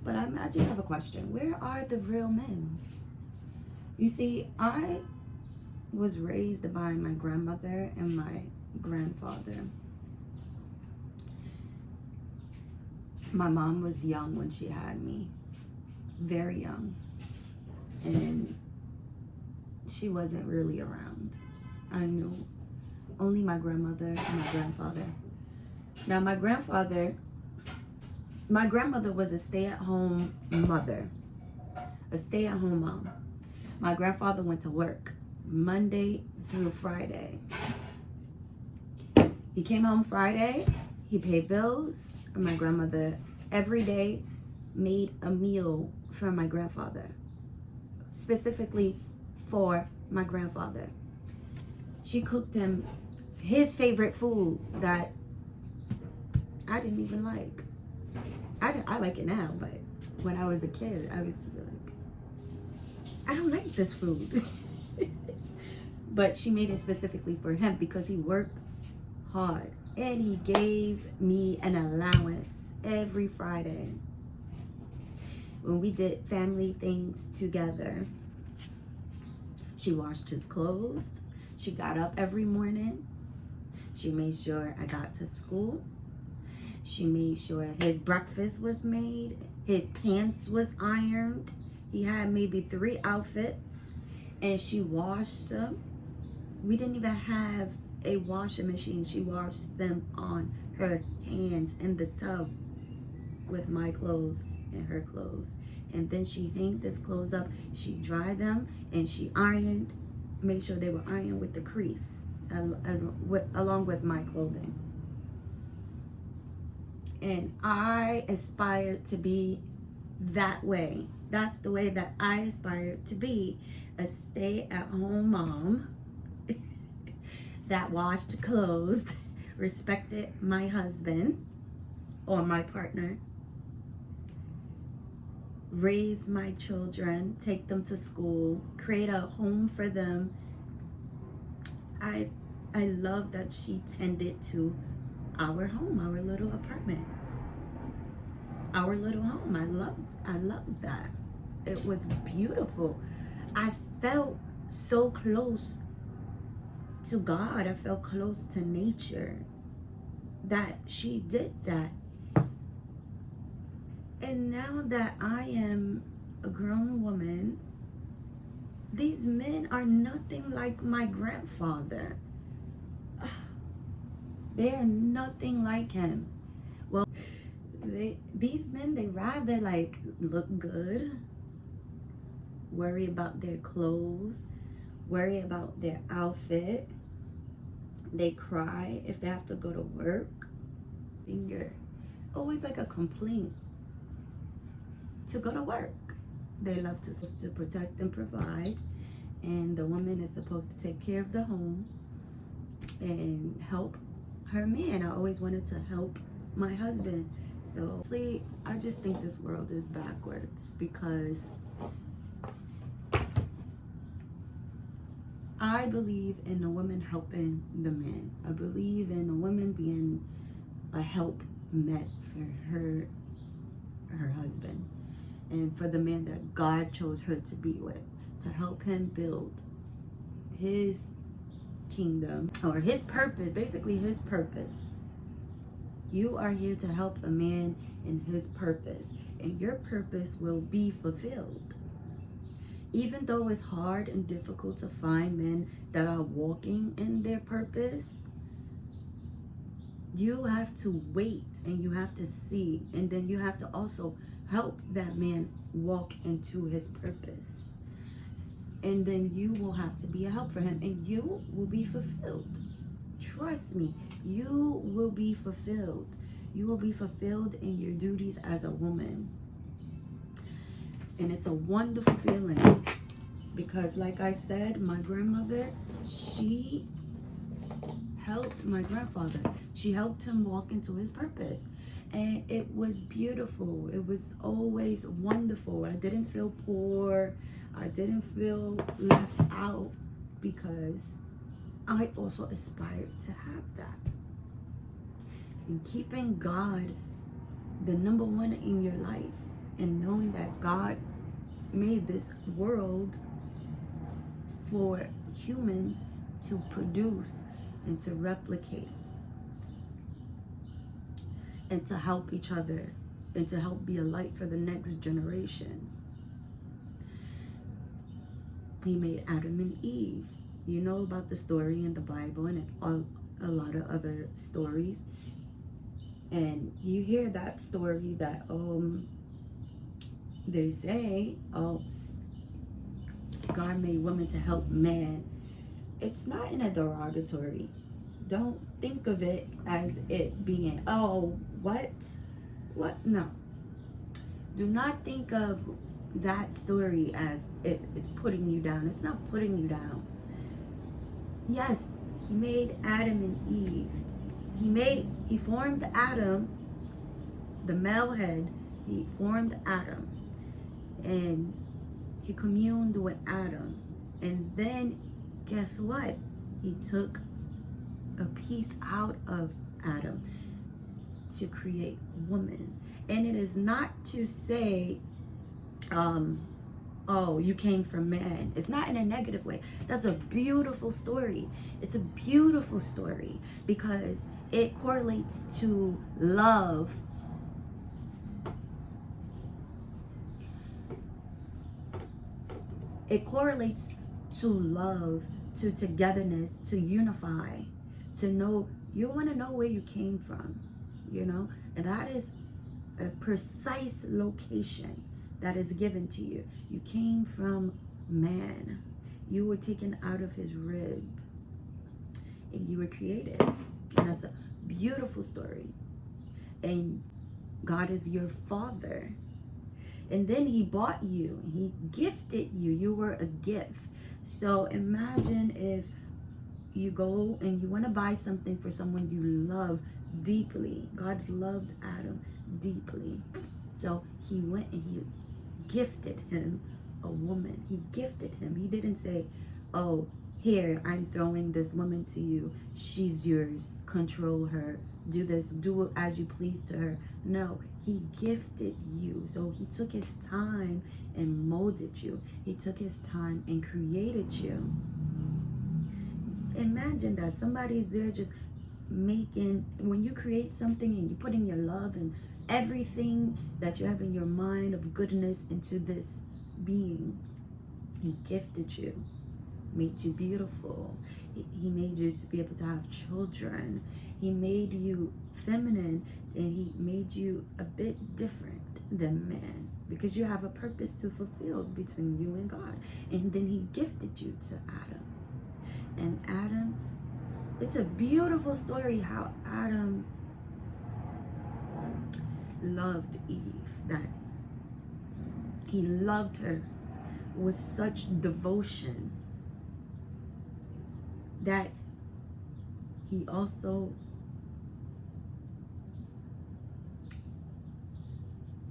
But I just have a question. Where are the real men? You see, I was raised by my grandmother and my grandfather. My mom was young when she had me, very young, and she wasn't really around. I knew only my grandmother and my grandfather. Now my grandmother was a stay-at-home mother, a stay-at-home mom. My grandfather went to work Monday through Friday. He came home Friday, he paid bills, and my grandmother every day made a meal for my grandfather, specifically for my grandfather. She cooked him his favorite food that I didn't even like. I like it now, but when I was a kid, I was like, I don't like this food. But she made it specifically for him because he worked hard. And he gave me an allowance every Friday when we did family things together. She washed his clothes. She got up every morning. She made sure I got to school. She made sure his breakfast was made. His pants was ironed. He had maybe 3 outfits and she washed them. We didn't even have a washing machine. She washed them on her hands in the tub with my clothes and her clothes. And then she hanged his clothes up. She dried them and she ironed, made sure they were ironed with the crease along with my clothing. And I aspired to be that way. That's the way that I aspired to be, a stay-at-home mom that washed clothes, respected my husband or my partner, raised my children, take them to school, create a home for them. I love that she tended to our home, our little apartment, our little home. I love that. It was beautiful. I felt so close to God. I felt close to nature that she did that. And now that I am a grown woman, these men are nothing like my grandfather. They are nothing like him. Well, these men, they rather like look good, worry about their clothes, worry about their outfit. They cry if they have to go to work. You're always like a complaint to go to work. They love to protect and provide, and the woman is supposed to take care of the home and help her man. I always wanted to help my husband. So honestly, I just think this world is backwards because I believe in the woman helping the man. I believe in the woman being a help met for her husband, and for the man that God chose her to be with, to help him build his kingdom or his purpose, basically his purpose. You are here to help a man in his purpose, and your purpose will be fulfilled. Even though it's hard and difficult to find men that are walking in their purpose, you have to wait and you have to see, and then you have to also help that man walk into his purpose. And then you will have to be a help for him, and you will be fulfilled. Trust me, you will be fulfilled. You will be fulfilled in your duties as a woman. And it's a wonderful feeling because, like I said, my grandmother, she helped my grandfather. She helped him walk into his purpose. And it was beautiful. It was always wonderful. I didn't feel poor. I didn't feel left out because I also aspired to have that. And keeping God the number one in your life and knowing that God made this world for humans to produce and to replicate and to help each other and to help be a light for the next generation. He made Adam and Eve. You know about the story in the Bible and a lot of other stories. And you hear that story that they say, oh, God made woman to help man. It's not in a derogatory. Don't think of it as it being, oh, what? No. Do not think of that story as it's putting you down. It's not putting you down. Yes, he made Adam and Eve. He formed Adam, the male head. He formed Adam, and he communed with Adam. And then guess what? He took a piece out of Adam to create woman. And it is not to say, oh, you came from man. It's not in a negative way. That's a beautiful story. It's a beautiful story because it correlates to love. It correlates to love, to togetherness, to unify, to know. You want to know where you came from, and that is a precise location that is given to you. You came from man. You were taken out of his rib and you were created. And that's a beautiful story. And God is your father. And then he bought you. He gifted you. You were a gift. So imagine if you go and you want to buy something for someone you love deeply. God loved Adam deeply. So he went and he gifted him a woman. He gifted him. He didn't say, oh, here, I'm throwing this woman to you. She's yours. Control her. Do this. Do it as you please to her. No, he gifted you. So he took his time and molded you. He took his time and created you. Imagine that somebody's there just making, when you create something and you put in your love and everything that you have in your mind of goodness into this being. He gifted you, made you beautiful. He made you to be able to have children. He made you feminine, and he made you a bit different than man because you have a purpose to fulfill between you and God. And then he gifted you to Adam. And Adam, it's a beautiful story how Adam loved Eve, that he loved her with such devotion that he also,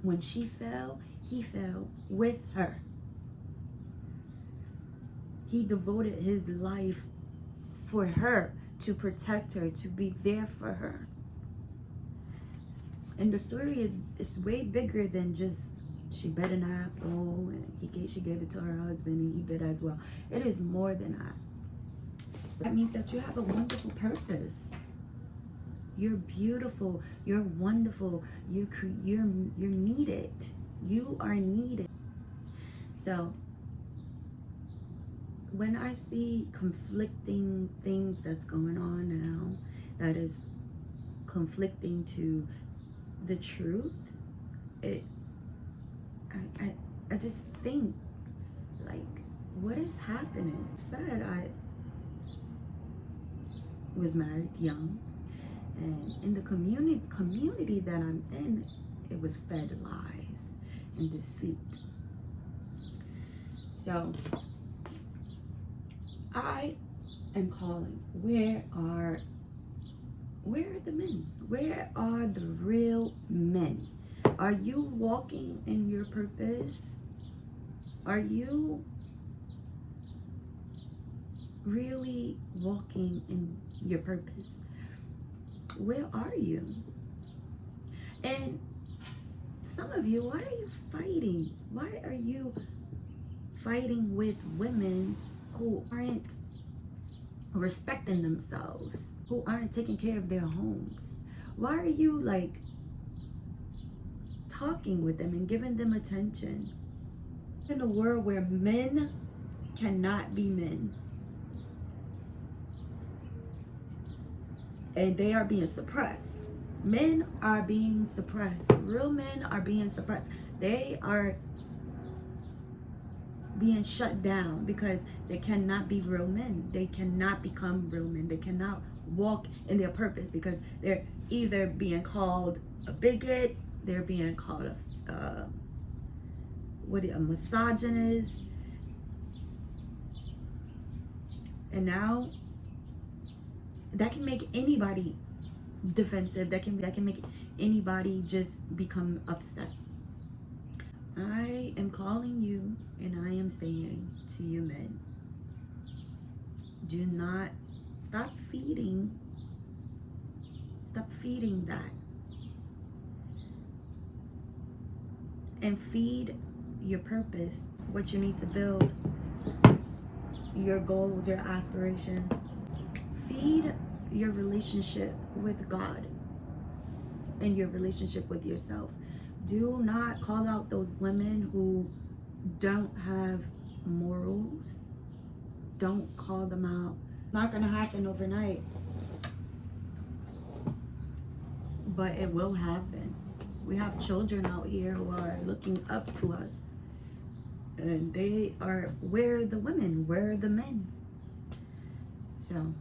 when she fell, he fell with her. He devoted his life for her, to protect her, to be there for her. And the story is way bigger than just she bit an apple and she gave it to her husband and he bit as well. It is more than that. That means that you have a wonderful purpose. You're beautiful. You're wonderful. You're needed. You are needed. So when I see conflicting things that's going on now, that is conflicting to the truth, I just think, like, what is happening? Said I was married young, and in the community that I'm in, it was fed lies and deceit. So I am calling, where are the men? Where are the real men? Are you walking in your purpose? Are you really walking in your purpose? Where are you? And some of you, why are you fighting? Why are you fighting with women who aren't respecting themselves, who aren't taking care of their homes? Why are you like talking with them and giving them attention? In a world where men cannot be men, and they are being suppressed. Men are being suppressed. Real men are being suppressed. They are being shut down because they cannot be real men. They cannot become real men. They cannot walk in their purpose because they're either being called a bigot, they're being called a misogynist, and now that can make anybody defensive. That can make anybody just become upset. I am calling you and I am saying to you men, do not stop feeding that, and feed your purpose, what you need to build, your goals, your aspirations. Feed your relationship with God and your relationship with yourself. Do not call out those women who don't have morals. Don't call them out. It's not going to happen overnight, but it will happen. We have children out here who are looking up to us, and they are, where are the women? Where are the men? So